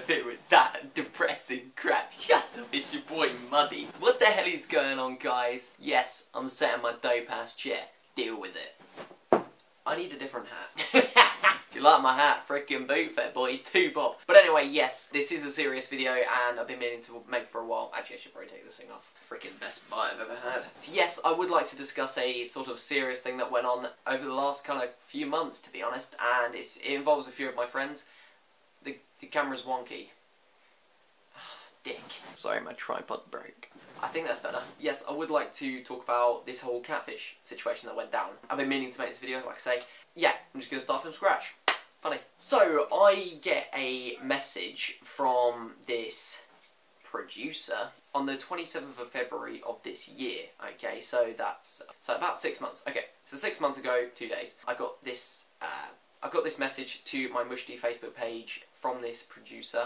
bit with that depressing crap. Shut up, it's your boy Muddy. What the hell is going on, guys? Yes, I'm sat in my dope ass chair. Deal with it. I need a different hat. Do you like my hat? Frickin' boot fit, boy. 2 bob. But anyway, yes, this is a serious video and I've been meaning to make for a while. Actually, I should probably take this thing off. Frickin' best buy I've ever had. So yes, I would like to discuss a sort of serious thing that went on over the last kind of few months, to be honest, and it involves a few of my friends. The camera's wonky. Dick. Sorry, my tripod broke. I think that's better. Yes, I would like to talk about this whole catfish situation that went down. I've been meaning to make this video, like I say. Yeah, I'm just going to start from scratch. Funny. So, I get a message from this producer on the 27th of February of this year. Okay, so that's about 6 months. Okay, so 6 months ago, 2 days, I got this message to my MUSHDY Facebook page from this producer,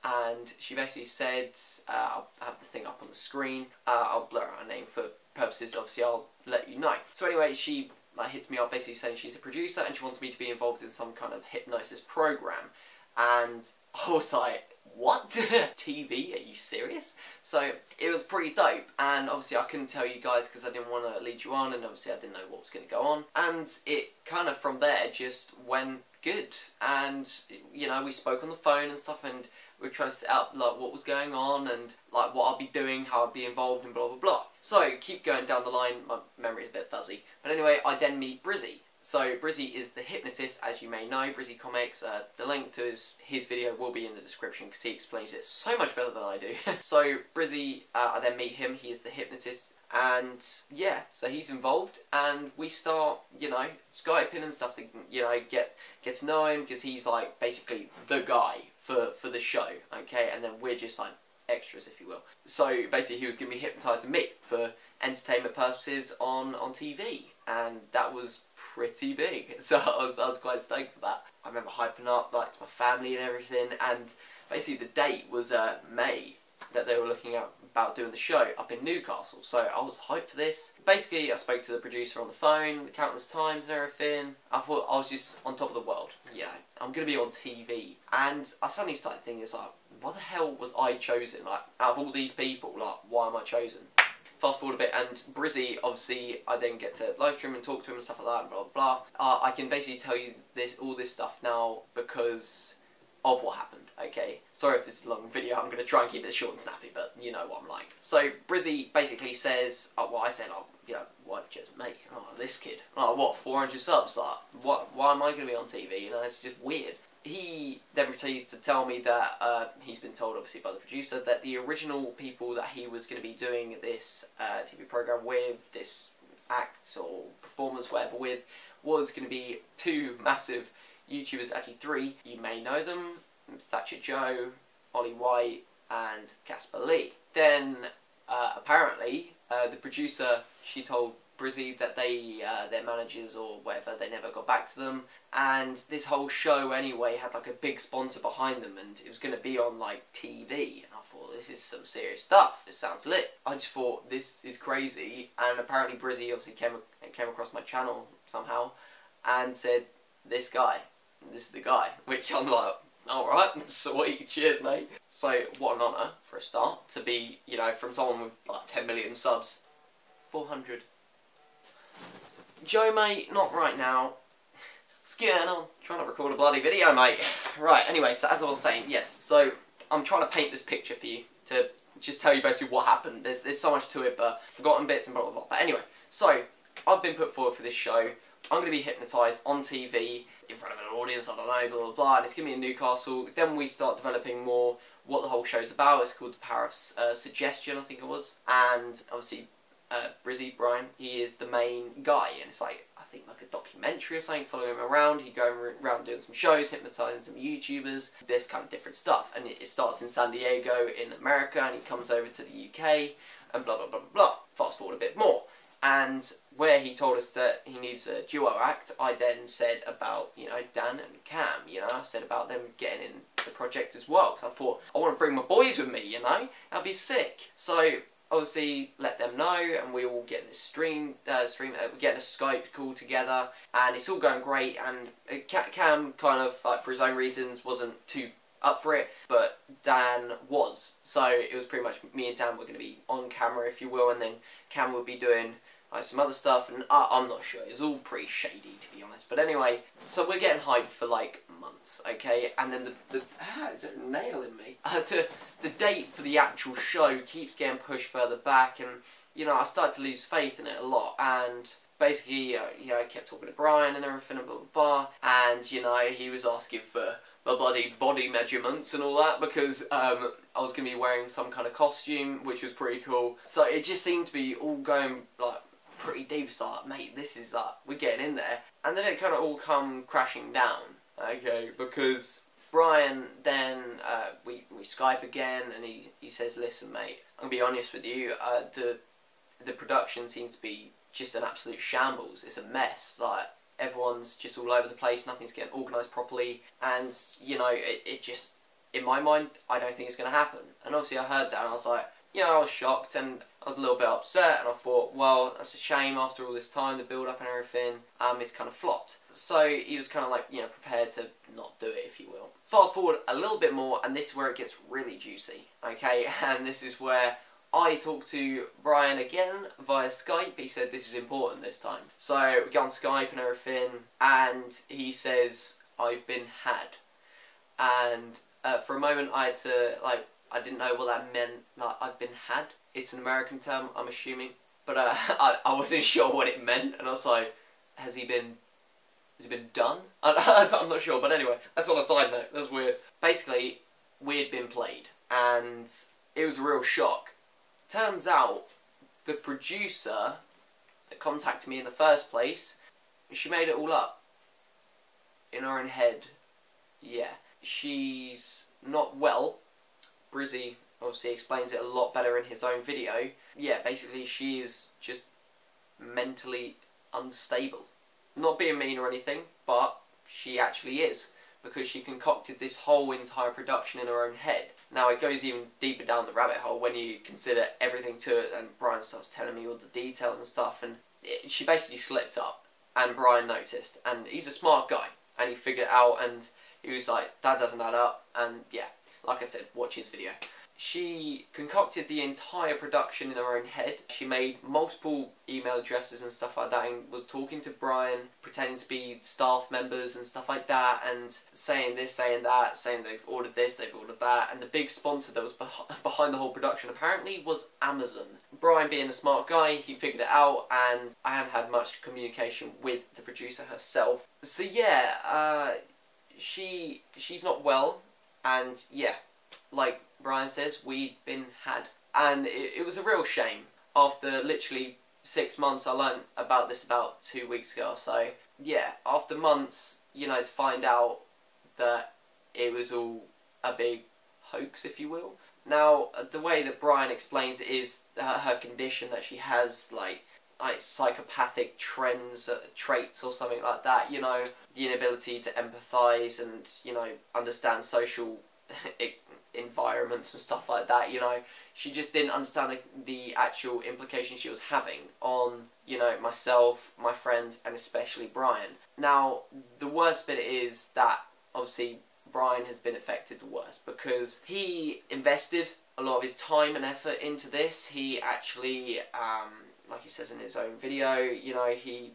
and she basically said, I'll have the thing up on the screen, I'll blur out her name for purposes, obviously I'll let you know. So anyway, she hits me up basically saying she's a producer and she wants me to be involved in some kind of hypnosis program. And I was like, what? TV? Are you serious? So it was pretty dope, and obviously I couldn't tell you guys because I didn't want to lead you on, and obviously I didn't know what was going to go on. And it kind of from there just went good, and you know, we spoke on the phone and stuff, and we were trying to set up like what was going on and like what I'll be doing, how I'll be involved, and blah blah blah. So keep going down the line, my memory's a bit fuzzy. But anyway, I then meet Brizy. So Brizy is the hypnotist, as you may know. Brizy Comics, the link to his video will be in the description because he explains it so much better than I do. So Brizy, I then meet him, he is the hypnotist, and yeah, so he's involved, and we start, you know, Skyping and stuff to, you know, get to know him, because he's like basically the guy for the show, okay, and then we're just like extras, if you will. So basically he was going to be hypnotising me for entertainment purposes on TV, and that was pretty big, so I was quite stoked for that. I remember hyping up like to my family and everything, and basically the date was May that they were looking at about doing the show up in Newcastle, so I was hyped for this. Basically I spoke to the producer on the phone countless times and everything. I thought I was just on top of the world. Yeah, I'm going to be on TV, and I suddenly started thinking, it's like, what the hell was I chosen? Like, out of all these people, like, why am I chosen? Fast forward a bit, and Brizy, obviously, I then get to live stream and talk to him and stuff like that, and blah blah blah. I can basically tell you all this stuff now because of what happened, okay? Sorry if this is a long video, I'm going to try and keep it short and snappy, but you know what I'm like. So, Brizy basically says, well, I said, you know, why have you chosen me? Oh, this kid. Oh, what, 400 subs? Like, why am I going to be on TV? You know, it's just weird. He then proceeds to tell me that he's been told, obviously, by the producer, that the original people that he was going to be doing this TV program with, this act or performance, whatever, with, was going to be 2 massive YouTubers, actually 3. You may know them: Thatcher Joe, Ollie White, and Casper Lee. Then, apparently, the producer, she told Brizy that their managers or whatever, they never got back to them, and this whole show anyway had like a big sponsor behind them, and it was going to be on like TV, and I thought, this is some serious stuff, this sounds lit. I just thought, this is crazy, and apparently Brizy obviously came across my channel somehow and said, this is the guy, which I'm like, alright, sweet, cheers mate. So what an honour for a start to be, you know, from someone with like 10 million subs. 400. Joe, mate, not right now. What's going on? Trying to record a bloody video, mate. Right, anyway, so as I was saying, yes, so I'm trying to paint this picture for you to just tell you basically what happened. There's so much to it, but forgotten bits and blah blah blah. But anyway, so I've been put forward for this show. I'm going to be hypnotised on TV in front of an audience, I don't know, blah blah blah, and it's going to be in Newcastle. Then we start developing more what the whole show's about. It's called The Power of Suggestion, I think it was, and obviously Brizy, Brian, he is the main guy, and it's like, I think like a documentary or something, following him around. He's going around doing some shows, hypnotising some YouTubers, this kind of different stuff, and it starts in San Diego in America, and he comes over to the UK, and blah blah blah blah blah. Fast forward a bit more, and where he told us that he needs a duo act, I then said about, you know, Dan and Cam, you know, I said about them getting in the project as well, because I thought, I want to bring my boys with me, you know, that'd be sick. So obviously let them know, and we all get this we're getting a Skype call together, and it's all going great, and Cam kind of, like, for his own reasons, wasn't too up for it, but Dan was. So it was pretty much me and Dan were going to be on camera, if you will, and then Cam would be doing like some other stuff, and I'm not sure. It was all pretty shady, to be honest. But anyway, so we're getting hyped for like months, okay? And then is there a nail in me? The date for the actual show keeps getting pushed further back, and you know, I started to lose faith in it a lot. And basically, you know, I kept talking to Brian and everything, and blah blah blah. And you know, he was asking for my body measurements and all that, because I was going to be wearing some kind of costume, which was pretty cool. So it just seemed to be all going like pretty deep. So like, mate, this is we're getting in there. And then it kind of all come crashing down, okay, because Brian then, we Skype again, and he says, listen mate, I'm going to be honest with you, the production seems to be just an absolute shambles. It's a mess, like everyone's just all over the place, nothing's getting organised properly, and you know, it just, in my mind, I don't think it's going to happen. And obviously I heard that and I was like, you know, I was shocked and I was a little bit upset, and I thought, well, that's a shame after all this time, the build up and everything, it's kind of flopped. So he was kind of like, you know, prepared to not do it, if you will. Fast forward a little bit more, and this is where it gets really juicy, okay, and this is where I talked to Brian again via Skype. He said this is important this time. So we go on Skype and everything, and he says, I've been had. And for a moment I had to, like, I didn't know what that meant, like, I've been had. It's an American term, I'm assuming. But I wasn't sure what it meant, and I was like, has he been done? I'm not sure, but anyway, that's on a side note, that's weird. Basically, we had been played, and it was a real shock. Turns out, the producer that contacted me in the first place, she made it all up. In her own head. Yeah. She's not well. Brizy obviously explains it a lot better in his own video. Yeah, basically she's just mentally unstable. Not being mean or anything, but she actually is. Because she concocted this whole entire production in her own head. Now it goes even deeper down the rabbit hole when you consider everything to it, and Brian starts telling me all the details and stuff, and she basically slipped up, and Brian noticed, and he's a smart guy, and he figured it out, and he was like, that doesn't add up, and yeah, like I said, watch his video. She concocted the entire production in her own head. She made multiple email addresses and stuff like that, and was talking to Brian, pretending to be staff members and stuff like that, and saying this, saying that, saying they've ordered this, they've ordered that, and the big sponsor that was behind the whole production apparently was Amazon. Brian, being a smart guy, he figured it out, and I haven't had much communication with the producer herself. So yeah, she's not well, and yeah, like Brian says, we'd been had. And it was a real shame. After literally 6 months, I learned about this about 2 weeks ago or so. Yeah, after months, you know, to find out that it was all a big hoax, if you will. Now, the way that Brian explains it is her condition, that she has like psychopathic traits or something like that, you know, the inability to empathise and, you know, understand social environments and stuff like that, you know. She just didn't understand the actual implications she was having on, you know, myself, my friends, and especially Brian. Now, the worst bit is that, obviously, Brian has been affected the worst, because he invested a lot of his time and effort into this. He actually, like he says in his own video, you know, he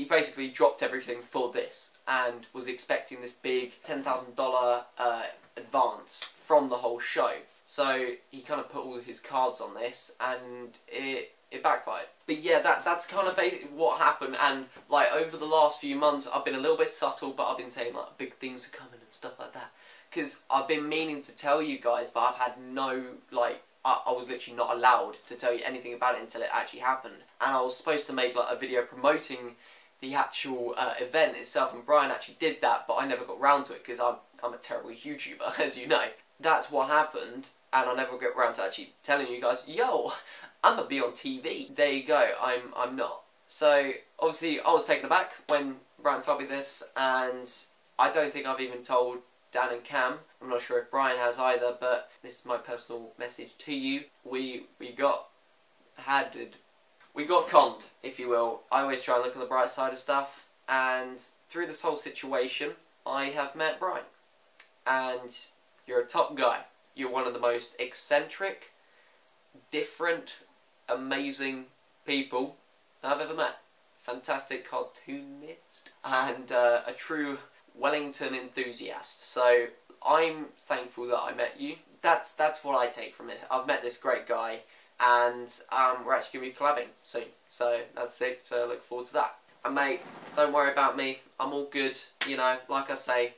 basically dropped everything for this, and was expecting this big $10,000 advance from the whole show. So he kind of put all his cards on this, and it backfired. But yeah, that's kind of basically what happened. And like over the last few months, I've been a little bit subtle, but I've been saying like big things are coming and stuff like that, because I've been meaning to tell you guys, but I've had no, like, I was literally not allowed to tell you anything about it until it actually happened. And I was supposed to make like a video promoting the actual event itself, and Brian actually did that, but I never got round to it because I'm a terrible YouTuber, as you know. That's what happened, and I never got round to actually telling you guys, yo, I'm gonna be on TV. There you go, I'm not. So obviously I was taken aback when Brian told me this, and I don't think I've even told Dan and Cam. I'm not sure if Brian has either, but this is my personal message to you. We got conned, if you will. I always try and look on the bright side of stuff, and through this whole situation, I have met Brian. And You're a top guy. You're one of the most eccentric, different, amazing people I've ever met. Fantastic cartoonist and a true Wellington enthusiast. So I'm thankful that I met you. That's what I take from it. I've met this great guy, and we're actually going to be collabing soon. So that's it. So look forward to that. And mate, don't worry about me. I'm all good. You know, like I say,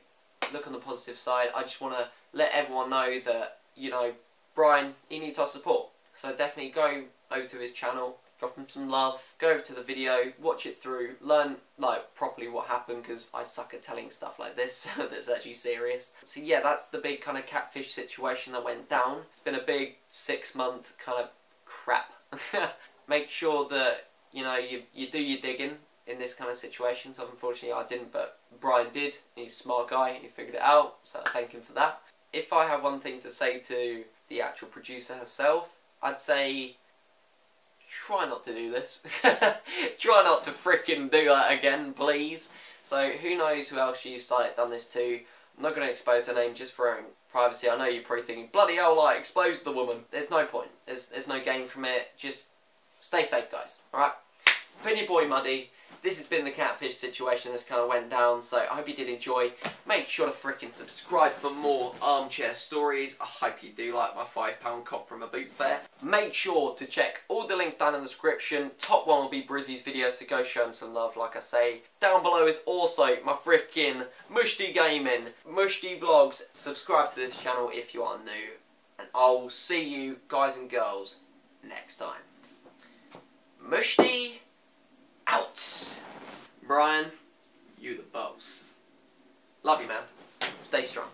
look on the positive side. I just want to let everyone know that, you know, Brian, he needs our support. So definitely go over to his channel, drop him some love, go over to the video, watch it through, learn like properly what happened, because I suck at telling stuff like this that's actually serious. So yeah, that's the big kind of catfish situation that went down. It's been a big 6-month kind of crap. Make sure that, you know, you do your digging in this kind of situation. So unfortunately I didn't, but Brian did. He's a smart guy and he figured it out, so I thank him for that. If I have one thing to say to the actual producer herself, I'd say try not to do this. Try not to frickin' do that again, please. So who knows who else she's like done this to. I'm not going to expose her name just for her own privacy. I know you're probably thinking, bloody hell, like, expose the woman. There's no point. There's no gain from it. Just stay safe, guys. Alright? It's been your boy Muddy. This has been the catfish situation that's kind of went down, so I hope you did enjoy. Make sure to frickin' subscribe for more armchair stories. I hope you do like my £5 cop from a boot fair. Make sure to check all the links down in the description. Top one will be Brizy's video, so go show him some love, like I say. Down below is also my frickin' MUSHDY Gaming, MUSHDY Vlogs. Subscribe to this channel if you are new. And I'll see you, guys and girls, next time. MUSHDY out. Brian, you the boss. Love you, man. Stay strong.